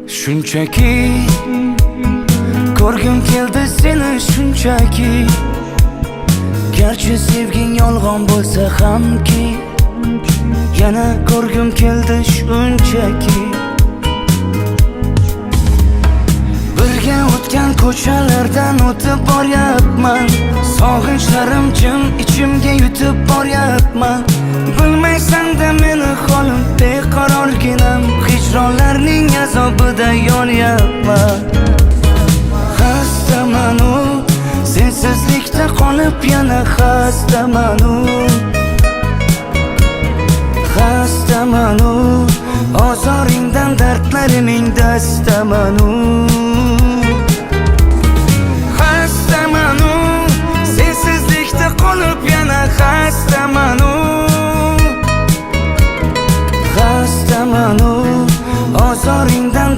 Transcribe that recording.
Shunchaki ko'rgim keldi seni shunchaki. Garchi sevging yolg'on bo'lsa hamki, yana ko'rgim keldi shunchaki. Birga o'tgan ko'chalardan o'tib boryapman, sog'inchlarim jim ichimga yutib boryapman. Bilmaysan-da meni holim beqarorginam, hijronlarning azobida yonyapman. Xastaman u sensizlikda qolib, yana xastaman u. Xastaman u ozoringdan dardlariming dastaman u. Xastaman u sensizlikda qolib, yana xastaman u. Xastaman u ozoringdan